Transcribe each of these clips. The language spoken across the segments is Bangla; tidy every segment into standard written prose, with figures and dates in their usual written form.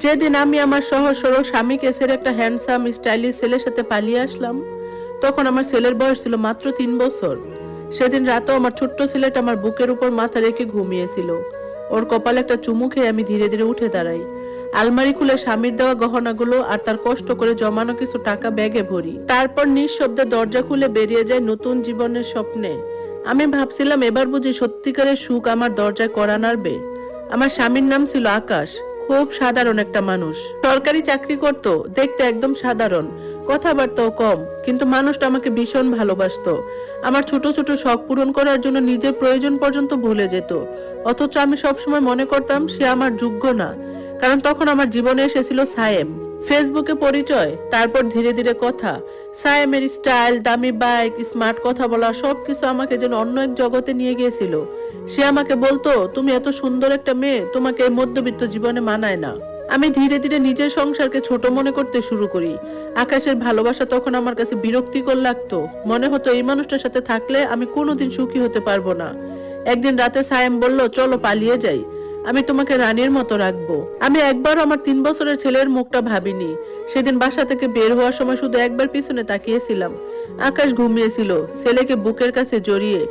যেদিন আমি আমার সহজ সরল স্বামীকে ছেড়ে একটা হ্যান্ডসাম স্টাইলিশ ছেলের সাথে পালিয়ে আসলাম, তখন আমার ছেলের বয়স ছিল মাত্র 3 বছর। সেদিন রাতেও আমার ছোট্ট ছেলেটা আমার বুকের উপর মাথা রেখে ঘুমিয়েছিল। ওর কপালে একটা চুমু খেয়ে আমি ধীরে ধীরে উঠে দাঁড়াই। আলমারি খুলে স্বামীর দেওয়া গহনাগুলো আর তার কষ্ট করে জমানো কিছু টাকা ব্যাগে ভরি। তারপর নিঃশব্দে দরজা খুলে বেরিয়ে যায় নতুন জীবনের স্বপ্নে। আমি ভাবছিলাম এবার বুঝি সত্যিকারের সুখ আমার দরজায় কড়া নাড়বে। আমার স্বামীর নাম ছিল আকাশ। খুব সাধারণ একটা মানুষ, সরকারি চাকরি করত, দেখতে একদম সাধারণ, কথাবার্তাও কম, কিন্তু মানুষটা আমাকে ভীষণ ভালোবাসতো। আমার ছোট ছোট শখ পূরণ করার জন্য নিজের প্রয়োজন পর্যন্ত ভুলে যেত। অথচ আমি সবসময় মনে করতাম সে আমার যোগ্য না, কারণ তখন আমার জীবনে এসেছিল সায়েম। ফেসবুকে পরিচয়, তারপর ধীরে ধীরে কথা। সায়েমের স্টাইল, দামি বাইক, স্মার্ট কথা বলা, সবকিছু আমাকে যেন অন্য এক জগতে নিয়ে গিয়েছিল। সে আমাকে বলতো, তুমি এত সুন্দর একটা মেয়ে, তোমাকে এই মধ্যবিত্ত জীবনে মানায় না। আমি ধীরে ধীরে নিজের সংসারকে ছোট মনে করতে শুরু করি। আকাশের ভালোবাসা তখন আমার কাছে বিরক্তিকর লাগতো। মনে হতো এই মানুষটার সাথে থাকলে আমি কোনোদিন সুখী হতে পারবো না। একদিন রাতে সায়েম বলল, চলো পালিয়ে যাই, আমি তোমাকে রানীর মতো রাখবো। আমি একবারও আমার 3 বছরের ছেলের মুখটা ভাবিনি। সেদিন বাসা থেকে বের হওয়ার সময় শুধু একবার পিছনে তাকিয়েছিলাম। আকাশ ঘুমিয়েছিল, ছেলেকে বুকের কাছে জড়িয়ে।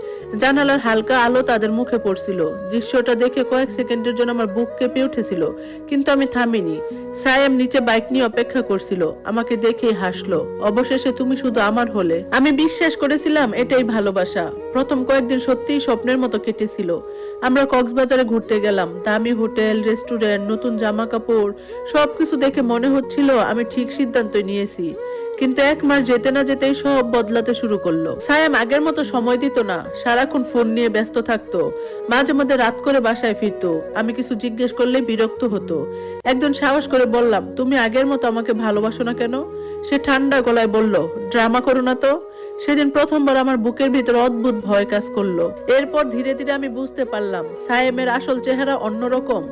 জানালার হালকা আলো তাদের মুখে পড়ছিল। দৃশ্যটা দেখে কয়েক সেকেন্ডের জন্য আমার বুক কেঁপে উঠেছিল, কিন্তু আমি থামিনি। সায়েম নিচে বাইক নিয়ে অপেক্ষা করছিল, আমাকে দেখে হাসলো। অবশেষে তুমি শুধু আমার হলে। আমি বিশ্বাস করেছিলাম এটাই ভালোবাসা। প্রথম কয়েকদিন সত্যিই স্বপ্নের মতো কেটেছিল। আমরা কক্সবাজারে ঘুরতে গেলাম। দামি হোটেল, রেস্টুরেন্ট, নতুন জামা কাপড়, সবকিছু দেখে মনে হচ্ছিল আমি ঠিক সিদ্ধান্তই নিয়েছি। কিন্তু 1 মাস যেতে না যেতেই সব বদলাতে শুরু করলো। সায়েম আগের মতো সময় দিত না, সারাক্ষণ ফোন নিয়ে ব্যস্ত থাকতো। মাঝে মধ্যে রাত করে বাসায় ফিরতো। আমি কিছু জিজ্ঞেস করলে বিরক্ত হতো। একজন সাহস করে বললাম, তুমি আগের মতো আমাকে ভালোবাসো না কেন? সে ঠান্ডা গলায় বলল, ড্রামা করো না তো। সেদিন প্রথমবার আমার বুকের ভিতর অদ্ভুত ভয় কাজ করলো। এরপর ধীরে ধীরে আমি বুঝতে পারলাম সায়েমের আসল চেহারা অন্যরকম।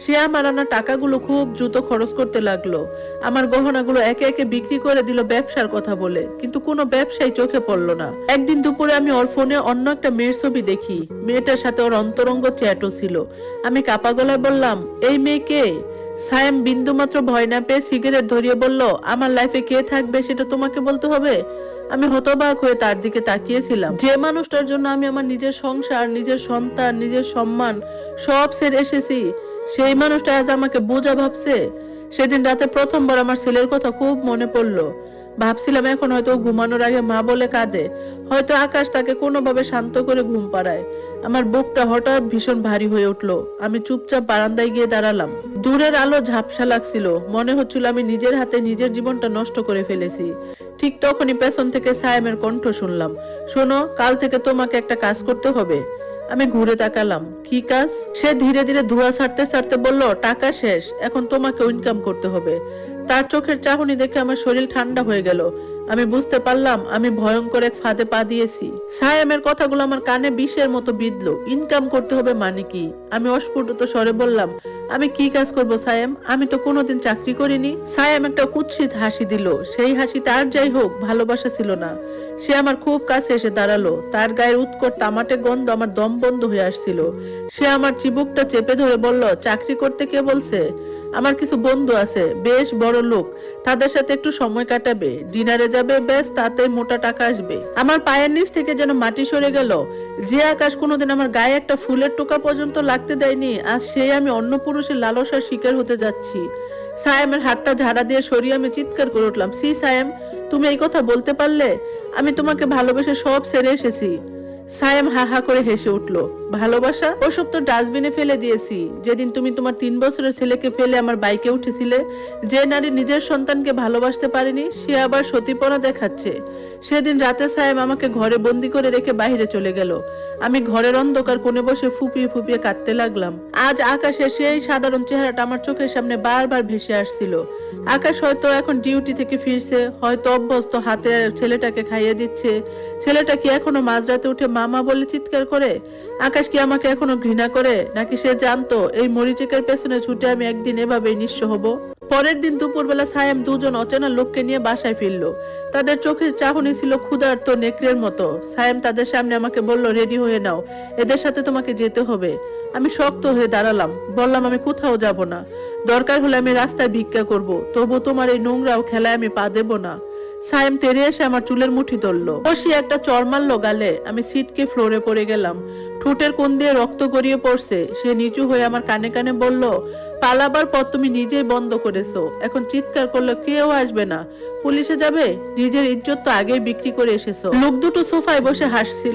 সে আমার আনা টাকাগুলো খুব দ্রুত খরচ করতে লাগলো। আমার গহনাগুলো একে একে বিক্রি করে দিল ব্যবসার কথা বলে, কিন্তু কোনো ব্যবসায়ী চোখে পড়লো না। একদিন দুপুরে আমি ওর ফোনে অন্য একটা মেয়ের ছবি দেখি। মেয়েটার সাথে ওর অন্তরঙ্গ চ্যাটও ছিল। আমি কাপা গলায় বললাম, এই মেয়ে কে? সায়েম বিন্দুমাত্র ভয় না পেয়ে সিগারেট ধরিয়ে বলল, আমার লাইফে কে থাকবে সেটা তোমাকে বলতে হবে? আমি হতবাক হয়ে তার দিকে তাকিয়েছিলাম। যে মানুষটার জন্য আমি আমার নিজের সংসার, নিজের সন্তান, নিজের সম্মান সব ছেড়ে এসেছি, সেই মানুষটা আজ আমাকে বোঝা ভাবছে। সেদিন রাতে প্রথমবার আমার ছেলের কথা খুব মনে পড়লো। ভাবছিলাম এখন হয়তো ঘুমানোর আগে মা বলে কাঁদে, হয়তো আকাশ তাকে কোনোভাবে শান্ত করে ঘুম পাড়ায়। আমার বুকটা হঠাৎ ভীষণ ভারী হয়ে উঠলো। আমি চুপচাপ বারান্দায় গিয়ে দাঁড়ালাম। দূরের আলো ঝাপসা লাগছিল, মনে হচ্ছিল আমি নিজের হাতে নিজের জীবনটা নষ্ট করে ফেলেছি। ঠিক তখনই পেছন থেকে সায়েমের কণ্ঠ শুনলাম, শোনো, কাল থেকে তোমাকে একটা কাজ করতে হবে। আমি ঘুরে তাকালাম, কি কাজ? সে ধীরে ধীরে ধোঁয়া ছাড়তে ছাড়তে বলল, টাকা শেষ, এখন তোমাকে ইনকাম করতে হবে। তার চোখের চাহনি দেখে আমার শরীর ঠান্ডা হয়ে গেল। আমি বুঝতে পারলাম আমি ভয়ঙ্কর এক ফাঁদে পা দিয়েছি। সায়েমের কথাগুলো আমার কানে বিষের মতো বিঁধলো। ইনকাম করতে হবে মানে কি? আমি অস্ফুট স্বরে বললাম, আমি কি কাজ করব সায়েম? আমি তো কোনোদিন চাকরি করিনি। সায়েম একটা কুৎসিত হাসি দিল। সেই হাসিতে আর যাই হোক ভালোবাসা ছিল না। সে আমার খুব কাছে এসে দাঁড়ালো। তার গায়ের উৎকট তামাটে গন্ধ আমার দম বন্ধ হয়ে আসছিল। সে আমার চিবুকটা চেপে ধরে বলল, চাকরি করতে কে বলছে? আমার কিছু বন্ধু আছে, বেশ বড় লোক, তাদের সাথে একটু সময় কাটাবে, ডিনারে যাবে, ব্যাস, তাতে মোটা টাকা আসবে। আমার পায়ের নিচ থেকে যেন মাটি সরে গেল। যে আকাশ কোনোদিন আমার গায়ে একটা ফুলের টোকা পর্যন্ত লাগতে দেয়নি, আজ সেই আমি অন্য পুরুষের লালসার শিকার হতে যাচ্ছি। সায়েমের হাতটা ঝাড়া দিয়ে সরিয়ে আমি চিৎকার করে উঠলাম, সি সায়েম, তুমি এই কথা বলতে পারলে? আমি তোমাকে ভালোবেসে সব ছেড়ে এসেছি। সায়েম হা হা করে হেসে উঠলো, ভালোবাসা? ওসব তো ডাস্টবিনে ফেলে দিয়েছি। যেদিন তুমি তোমার 3 বছরের ছেলেকে ফেলে আমার বাইকে উঠেছিলে, যে নারী নিজের সন্তানকে ভালোবাসতে পারেনি সে আবার সতীপনা দেখাচ্ছে। সেদিন রাতে সায়েম আমাকে ঘরে বন্দি করে রেখে বাইরে চলে গেল। আমি ঘরের অন্ধকার কোণে বসে ফুপিয়ে ফুপিয়ে কাঁদতে লাগলাম। আজ আকাশের সেই সাধারণ চেহারাটা আমার চোখের সামনে বারবার ভেসে আসছিল। আকাশ হয়তো এখন ডিউটি থেকে ফিরছে, হয়তো অভ্যস্ত হাতে ছেলেটাকে খাইয়ে দিচ্ছে। ছেলেটা কি এখনো মাঝরাতে উঠে মামা বলে চিৎকার করে? আকাশ আকাশ কি আমাকে এখনো ঘৃণা করে, নাকি সে জানতো এই মরিচিকের পেছনে ছুটে আমি একদিন এভাবেই নিঃস্ব হব? পরের দিন দুপুরবেলা সায়েম দুজন অচেনা লোককে নিয়ে বাসায় ফিরলো। তাদের চোখের চাহনি ছিল ক্ষুধার্ত নেকড়ের মতো। সায়েম তাদের সামনে আমাকে বলল, রেডি হয়ে নাও, এদের সাথে তোমাকে যেতে হবে। আমি শক্ত হয়ে দাঁড়ালাম, বললাম আমি কোথাও যাব না। দরকার হলে আমি রাস্তায় ভিক্ষা করব, তবু তোমার এই নোংরাও খেলায় আমি পা দেব না। সায়েম তেড়ে এসে আমার চুলের মুঠি ধরলো, বসিয়ে একটা চড় মারলো গালে। আমি সিটকে ফ্লোরে পড়ে গেলাম, ঠোঁটের কোণ দিয়ে রক্ত গড়িয়ে পড়ছে। সে নিচু হয়ে আমার কানে কানে বলল, পালাবার পথ তুমি নিজেই বন্ধ করেছো, এখন চিৎকার করলে কেউ আসবে না, পুলিশে যাবে, নিজের ইজ্জত তো আগেই বিক্রি করে এসেছো। লোক দুটো সোফায় বসে হাসছিল।